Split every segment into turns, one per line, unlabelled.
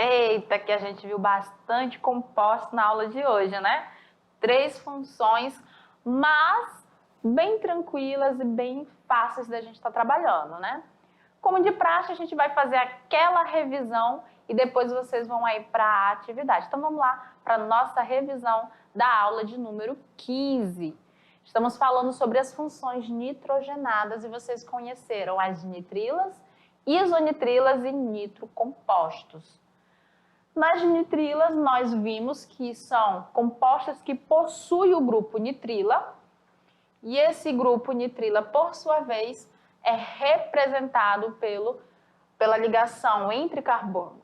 Eita, que a gente viu bastante composto na aula de hoje, né? 3 funções, mas bem tranquilas e bem fáceis da gente estar trabalhando, né? Como de praxe, a gente vai fazer aquela revisão e depois vocês vão aí para a atividade. Então vamos lá para a nossa revisão da aula de número 15. Estamos falando sobre as funções nitrogenadas e vocês conheceram as nitrilas, isonitrilas e nitrocompostos. Nas nitrilas, nós vimos que são compostas que possuem o grupo nitrila e esse grupo nitrila, por sua vez, é representado pela ligação entre carbono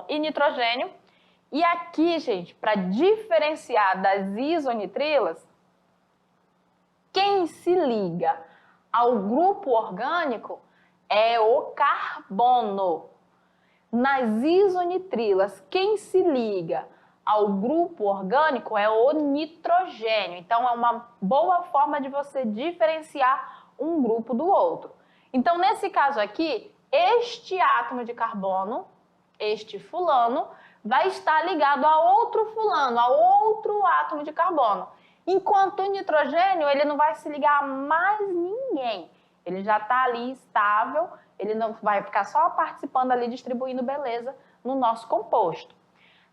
e nitrogênio. E aqui, gente, para diferenciar das isonitrilas, quem se liga ao grupo orgânico é o carbono. Nas isonitrilas, quem se liga ao grupo orgânico é o nitrogênio. Então, é uma boa forma de você diferenciar um grupo do outro. Então, nesse caso aqui, este átomo de carbono, este fulano, vai estar ligado a outro fulano, a outro átomo de carbono. Enquanto o nitrogênio, ele não vai se ligar a mais ninguém. Ele já está ali estável, ele não vai ficar só participando ali, distribuindo beleza no nosso composto.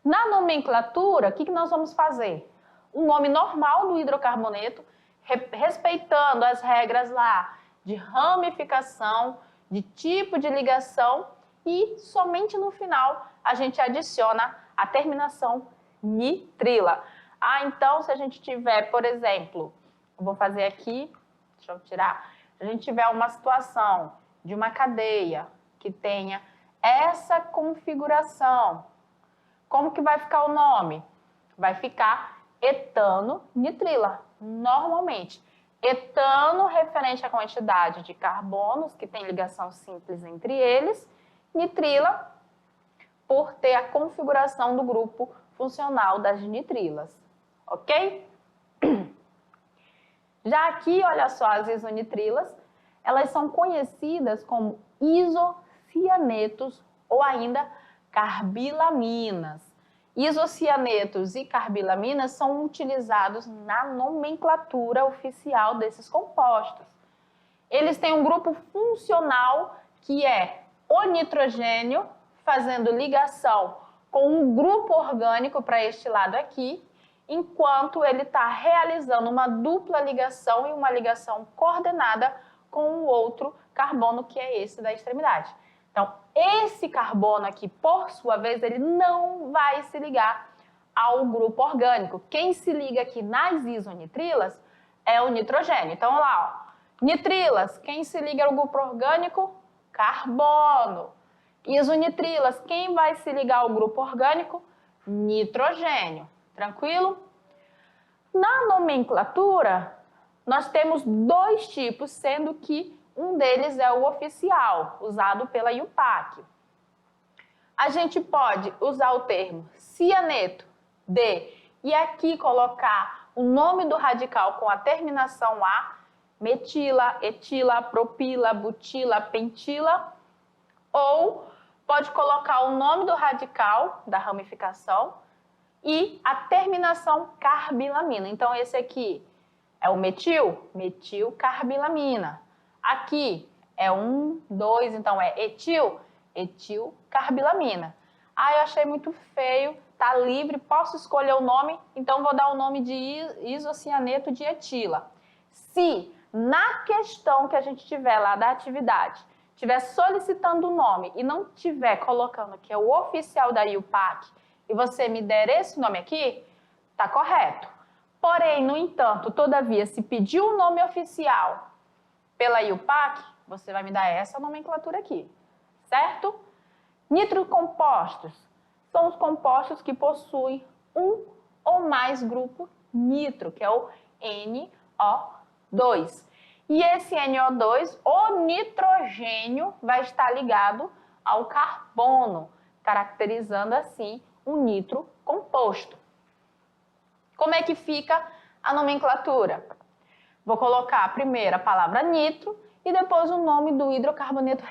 Na nomenclatura, o que nós vamos fazer? O nome normal do hidrocarboneto, respeitando as regras lá de ramificação, de tipo de ligação e somente no final a gente adiciona a terminação nitrila. Então se a gente tiver, por exemplo, eu vou fazer aqui, deixa eu tirar, se a gente tiver uma situação de uma cadeia que tenha essa configuração, como que vai ficar o nome? Vai ficar etano-nitrila, normalmente. Etano referente à quantidade de carbonos, que tem ligação simples entre eles, nitrila por ter a configuração do grupo funcional das nitrilas, ok? Já aqui, olha só, as isonitrilas, elas são conhecidas como isocianetos ou ainda carbilaminas. Isocianetos e carbilaminas são utilizados na nomenclatura oficial desses compostos. Eles têm um grupo funcional que é o nitrogênio fazendo ligação com um grupo orgânico para este lado aqui, enquanto ele está realizando uma dupla ligação e uma ligação coordenada com o outro carbono, que é esse da extremidade. Então, esse carbono aqui, por sua vez, ele não vai se ligar ao grupo orgânico. Quem se liga aqui nas isonitrilas é o nitrogênio. Então, olha lá, ó. Nitrilas, quem se liga ao grupo orgânico? Carbono. Isonitrilas, quem vai se ligar ao grupo orgânico? Nitrogênio. Tranquilo? Na nomenclatura, nós temos 2 tipos, sendo que um deles é o oficial, usado pela IUPAC. A gente pode usar o termo cianeto de e aqui colocar o nome do radical com a terminação A, metila, etila, propila, butila, pentila, ou pode colocar o nome do radical da ramificação e a terminação carbilamina. Então, esse aqui é o metil, metilcarbilamina. Aqui é 1, 2, então é etil, etilcarbilamina. Eu achei muito feio, tá livre, posso escolher o nome, então vou dar o nome de isocianeto de etila. Se na questão que a gente tiver lá da atividade, estiver solicitando o nome e não estiver colocando que é o oficial da IUPAC e você me der esse nome aqui, tá correto. Porém, no entanto, todavia, se pedir o nome oficial pela IUPAC, você vai me dar essa nomenclatura aqui, certo? Nitrocompostos são os compostos que possuem um ou mais grupo nitro, que é o NO2. E esse NO2, o nitrogênio, vai estar ligado ao carbono, caracterizando assim um nitrocomposto. Como é que fica a nomenclatura? Vou colocar primeiro a palavra nitro e depois o nome do hidrocarboneto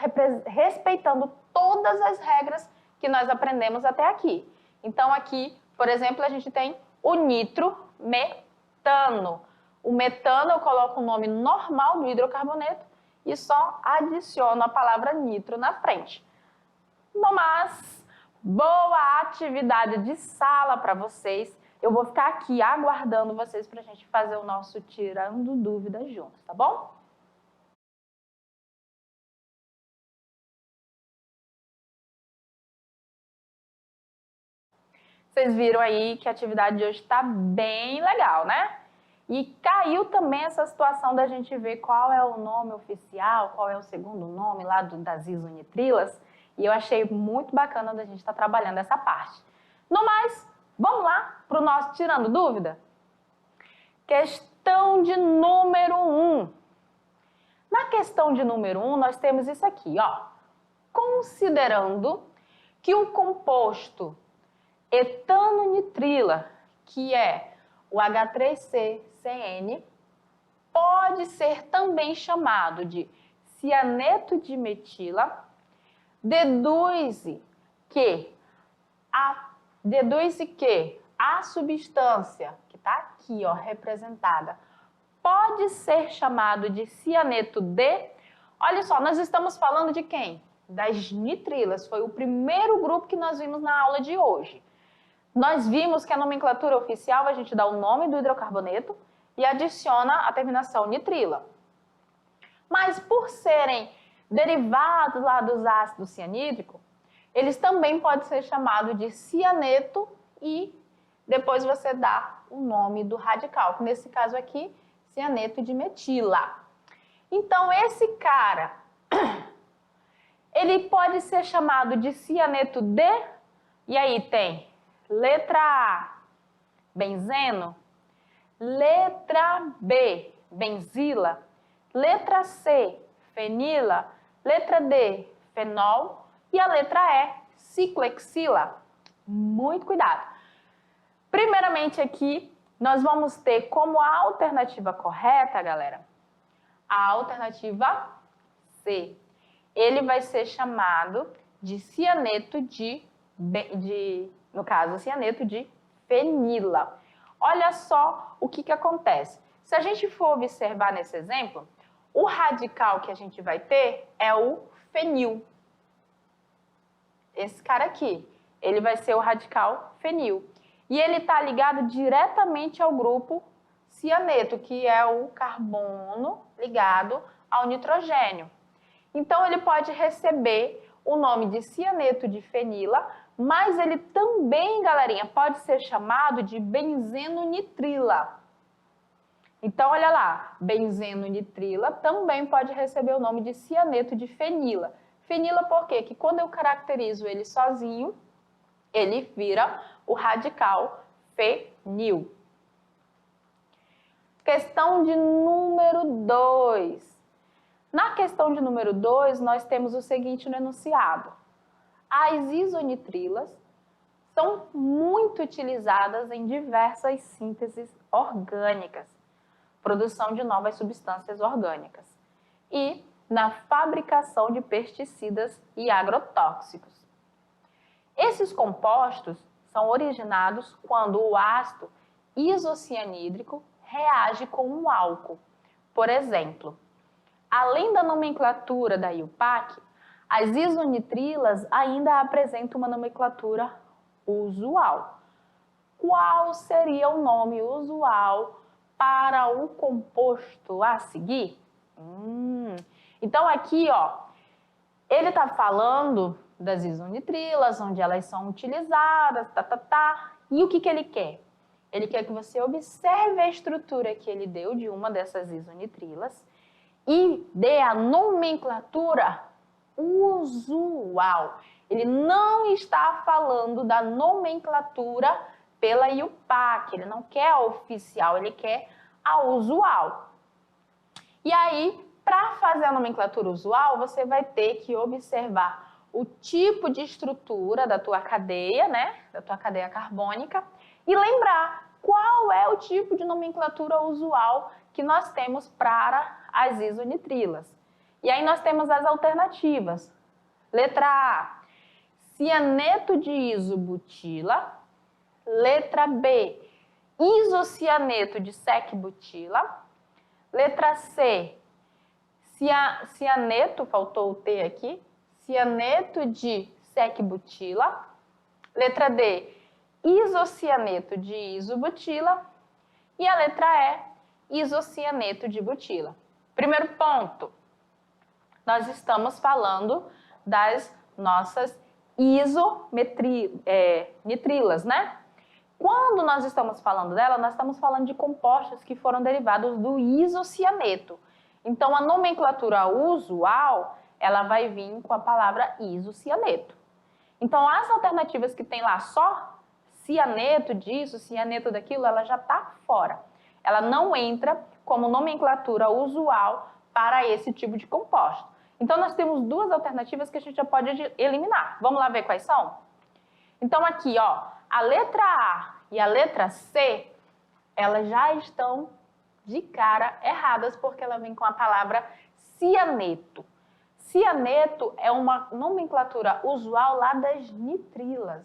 respeitando todas as regras que nós aprendemos até aqui. Então, aqui, por exemplo, a gente tem o nitrometano. O metano eu coloco o nome normal do hidrocarboneto e só adiciono a palavra nitro na frente. Mas, boa atividade de sala para vocês. Eu vou ficar aqui aguardando vocês para a gente fazer o nosso Tirando Dúvidas juntos, tá bom? Vocês viram aí que a atividade de hoje está bem legal, né? E caiu também essa situação da gente ver qual é o nome oficial, qual é o segundo nome lá das isonitrilas. E eu achei muito bacana da gente estar trabalhando essa parte. No mais, vamos lá para o nosso Tirando Dúvida? Questão de número 1. Na questão de número 1, nós temos isso aqui, ó. Considerando que o composto etano-nitrila, que é o H3CCN, pode ser também chamado de cianeto de metila, deduz que a substância que está aqui, ó, representada, pode ser chamado de cianeto de... Olha só, nós estamos falando de quem? Das nitrilas. Foi o primeiro grupo que nós vimos na aula de hoje. Nós vimos que a nomenclatura oficial, a gente dá o nome do hidrocarboneto e adiciona a terminação nitrila. Mas por serem derivados lá dos ácidos cianídricos, eles também podem ser chamados de cianeto e depois você dá o nome do radical, que nesse caso aqui, cianeto de metila. Então, esse cara, ele pode ser chamado de cianeto de, e aí tem letra A, benzeno, letra B, benzila, letra C, fenila, letra D, fenol e a letra E, ciclohexila. Muito cuidado. Primeiramente aqui, nós vamos ter como a alternativa correta, galera, a alternativa C. Ele vai ser chamado de cianeto no caso, cianeto de fenila. Olha só o que acontece. Se a gente for observar nesse exemplo, o radical que a gente vai ter é o fenil. Esse cara aqui, ele vai ser o radical fenil. E ele está ligado diretamente ao grupo cianeto, que é o carbono ligado ao nitrogênio. Então, ele pode receber o nome de cianeto de fenila, mas ele também, galerinha, pode ser chamado de benzeno-nitrila. Então, olha lá, benzeno-nitrila também pode receber o nome de cianeto de fenila. Fenila por quê? Que quando eu caracterizo ele sozinho, ele vira o radical fenil. Questão de número 2. Na questão de número 2, nós temos o seguinte no enunciado. As isonitrilas são muito utilizadas em diversas sínteses orgânicas, produção de novas substâncias orgânicas, e na fabricação de pesticidas e agrotóxicos. Esses compostos são originados quando o ácido isocianídrico reage com um álcool. Por exemplo, além da nomenclatura da IUPAC, as isonitrilas ainda apresentam uma nomenclatura usual. Qual seria o nome usual para o composto a seguir? Então aqui, ó, ele está falando das isonitrilas, onde elas são utilizadas, E o que ele quer? Ele quer que você observe a estrutura que ele deu de uma dessas isonitrilas e dê a nomenclatura usual. Ele não está falando da nomenclatura pela IUPAC, ele não quer a oficial, ele quer a usual. E aí, para fazer a nomenclatura usual, você vai ter que observar o tipo de estrutura da tua cadeia, né? Da tua cadeia carbônica, e lembrar qual é o tipo de nomenclatura usual que nós temos para as isonitrilas. E aí nós temos as alternativas. Letra A, cianeto de isobutila. Letra B, isocianeto de secbutila. Letra C, cianeto, faltou o T aqui, cianeto de secbutila. Letra D, isocianeto de isobutila. E a letra E, isocianeto de butila. Primeiro ponto, nós estamos falando das nossas isonitrilas, né? Quando nós estamos falando dela, nós estamos falando de compostos que foram derivados do isocianeto. Então, a nomenclatura usual, ela vai vir com a palavra isocianeto. Então, as alternativas que tem lá só cianeto disso, cianeto daquilo, ela já está fora. Ela não entra como nomenclatura usual para esse tipo de composto. Então, nós temos duas alternativas que a gente já pode eliminar. Vamos lá ver quais são? Então, aqui, ó, a letra A e a letra C, elas já estão de cara erradas, porque ela vem com a palavra cianeto. Cianeto é uma nomenclatura usual lá das nitrilas.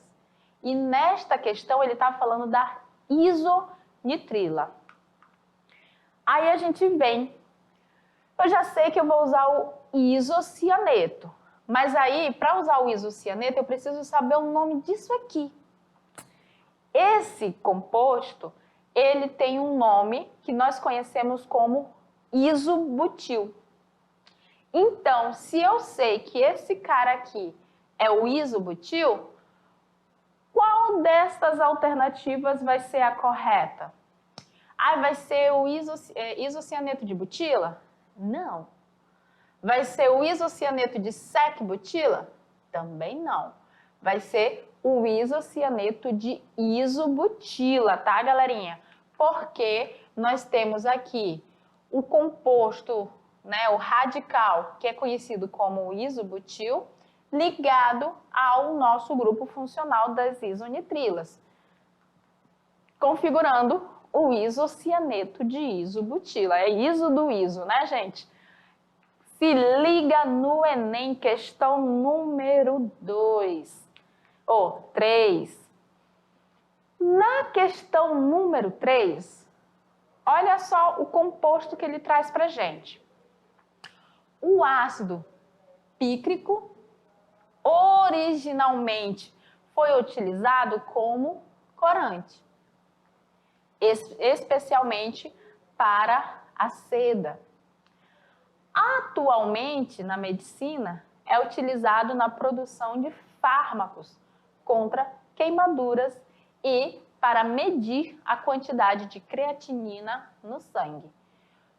E nesta questão, ele está falando da isonitrila. Aí a gente vem. Eu já sei que eu vou usar o isocianeto. Mas aí, para usar o isocianeto, eu preciso saber o nome disso aqui. Esse composto, ele tem um nome que nós conhecemos como isobutil. Então, se eu sei que esse cara aqui é o isobutil, qual destas alternativas vai ser a correta? Vai ser o isocianeto de butila? Não. Vai ser o isocianeto de secbutila? Também não. Vai ser o isocianeto de isobutila, tá, galerinha? Porque nós temos aqui o composto, né, o radical, que é conhecido como isobutil, ligado ao nosso grupo funcional das isonitrilas, configurando o isocianeto de isobutila. É iso do iso, né, gente? Se liga no Enem, questão número 3. Na questão número 3, olha só o composto que ele traz pra gente. O ácido pícrico originalmente foi utilizado como corante, especialmente para a seda. Atualmente, na medicina, é utilizado na produção de fármacos contra queimaduras e para medir a quantidade de creatinina no sangue.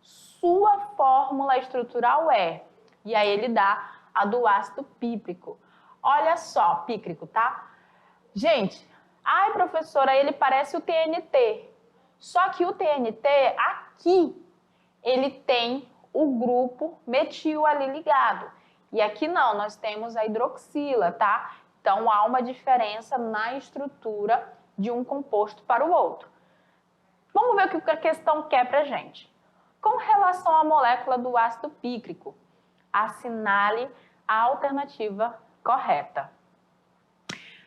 Sua fórmula estrutural é, e aí ele dá a do ácido píprico. Olha só, pícrico, tá? Gente, ai professora, ele parece o TNT. Só que o TNT, aqui, ele tem o grupo metil ali ligado. E aqui não, nós temos a hidroxila, tá? Então, há uma diferença na estrutura de um composto para o outro. Vamos ver o que a questão quer pra gente. Com relação à molécula do ácido pícrico, assinale a alternativa correta.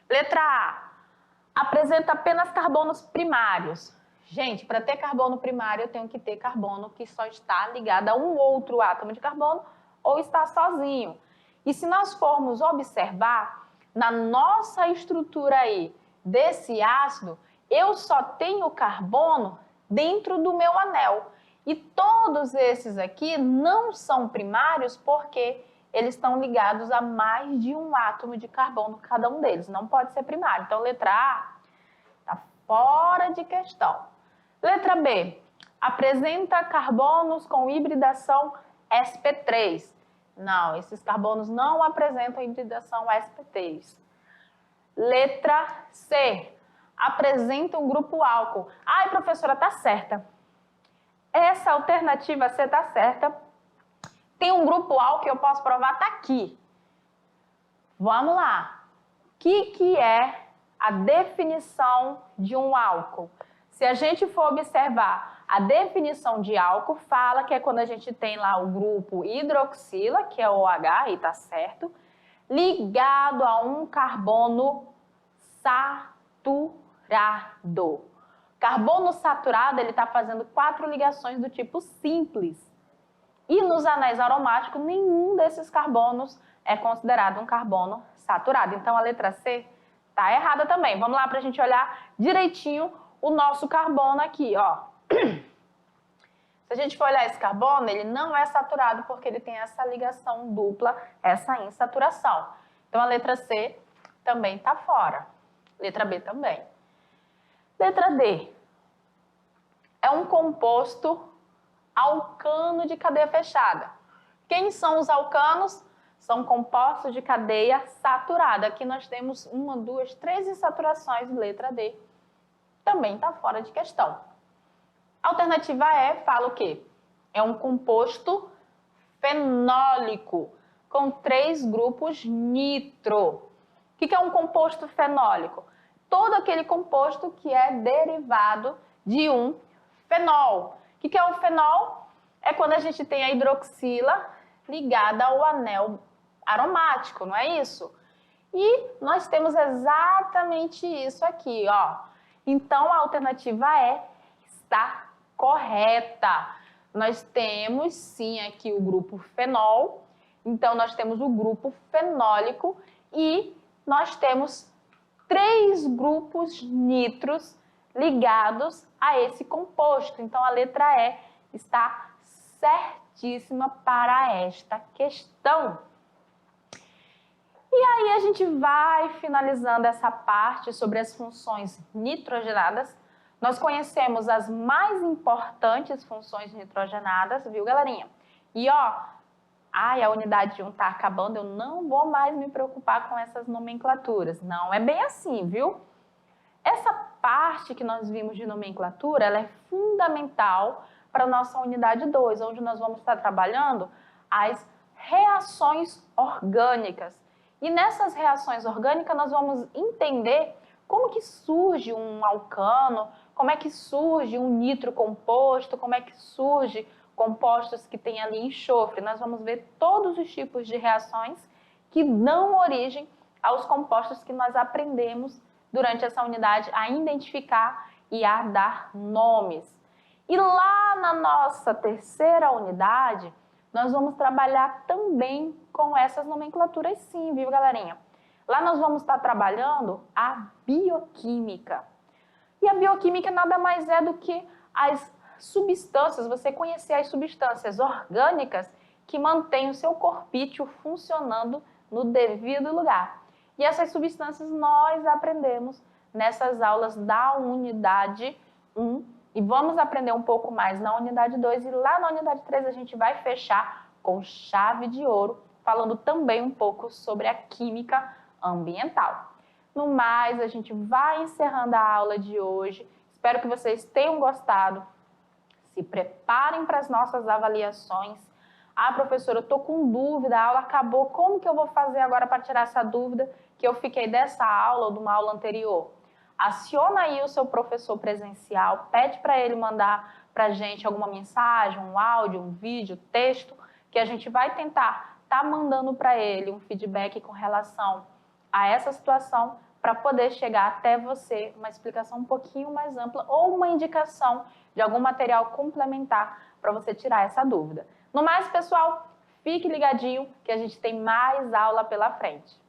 Letra A. Apresenta apenas carbonos primários. Gente, para ter carbono primário, eu tenho que ter carbono que só está ligado a um outro átomo de carbono ou está sozinho. E se nós formos observar, na nossa estrutura aí desse ácido, eu só tenho carbono dentro do meu anel. E todos esses aqui não são primários porque eles estão ligados a mais de um átomo de carbono, cada um deles. Não pode ser primário. Então, letra A está fora de questão. Letra B. Apresenta carbonos com hibridação sp3. Não, esses carbonos não apresentam hibridação sp3. Letra C. Apresenta um grupo álcool. Ai, professora, tá certa. Essa alternativa C tá certa. Tem um grupo álcool que eu posso provar, tá aqui. Vamos lá. O que é a definição de um álcool? Se a gente for observar, a definição de álcool fala que é quando a gente tem lá o grupo hidroxila, que é o OH, e tá certo, ligado a um carbono saturado. Carbono saturado, ele está fazendo 4 ligações do tipo simples. E nos anéis aromáticos, nenhum desses carbonos é considerado um carbono saturado. Então, a letra C está errada também. Vamos lá para a gente olhar direitinho o nosso carbono aqui, ó. Se a gente for olhar esse carbono, ele não é saturado porque ele tem essa ligação dupla, essa insaturação. Então, a letra C também está fora. Letra B também. Letra D. É um composto alcano de cadeia fechada. Quem são os alcanos? São compostos de cadeia saturada. Aqui nós temos 1, 2, 3 insaturações, letra D. Também está fora de questão. Alternativa E fala o quê? É um composto fenólico com 3 grupos nitro. O que é um composto fenólico? Todo aquele composto que é derivado de um fenol. O que é um fenol? É quando a gente tem a hidroxila ligada ao anel aromático, não é isso? E nós temos exatamente isso aqui, ó. Então, a alternativa E está correta. Nós temos, sim, aqui o grupo fenol. Então, nós temos o grupo fenólico e nós temos 3 grupos nitros ligados a esse composto. Então, a letra E está certíssima para esta questão. E aí a gente vai finalizando essa parte sobre as funções nitrogenadas. Nós conhecemos as mais importantes funções nitrogenadas, viu, galerinha? E ó, a unidade 1 está acabando, eu não vou mais me preocupar com essas nomenclaturas. Não é bem assim, viu? Essa parte que nós vimos de nomenclatura, ela é fundamental para a nossa unidade 2, onde nós vamos estar trabalhando as reações orgânicas. E nessas reações orgânicas nós vamos entender como que surge um alcano, como é que surge um nitro composto, como é que surge compostos que tem ali enxofre. Nós vamos ver todos os tipos de reações que dão origem aos compostos que nós aprendemos durante essa unidade a identificar e a dar nomes. E lá na nossa terceira unidade, nós vamos trabalhar também com essas nomenclaturas sim, viu, galerinha? Lá nós vamos estar trabalhando a bioquímica. E a bioquímica nada mais é do que as substâncias, você conhecer as substâncias orgânicas que mantêm o seu corpício funcionando no devido lugar. E essas substâncias nós aprendemos nessas aulas da unidade 1 e vamos aprender um pouco mais na unidade 2 e lá na unidade 3 a gente vai fechar com chave de ouro, falando também um pouco sobre a química ambiental. No mais, a gente vai encerrando a aula de hoje. Espero que vocês tenham gostado. Se preparem para as nossas avaliações. Ah, professora, eu estou com dúvida, a aula acabou, como que eu vou fazer agora para tirar essa dúvida que eu fiquei dessa aula ou de uma aula anterior? Aciona aí o seu professor presencial, pede para ele mandar para a gente alguma mensagem, um áudio, um vídeo, texto, que a gente vai tentar estar mandando para ele um feedback com relação a essa situação para poder chegar até você uma explicação um pouquinho mais ampla ou uma indicação de algum material complementar para você tirar essa dúvida. No mais, pessoal, fique ligadinho que a gente tem mais aula pela frente.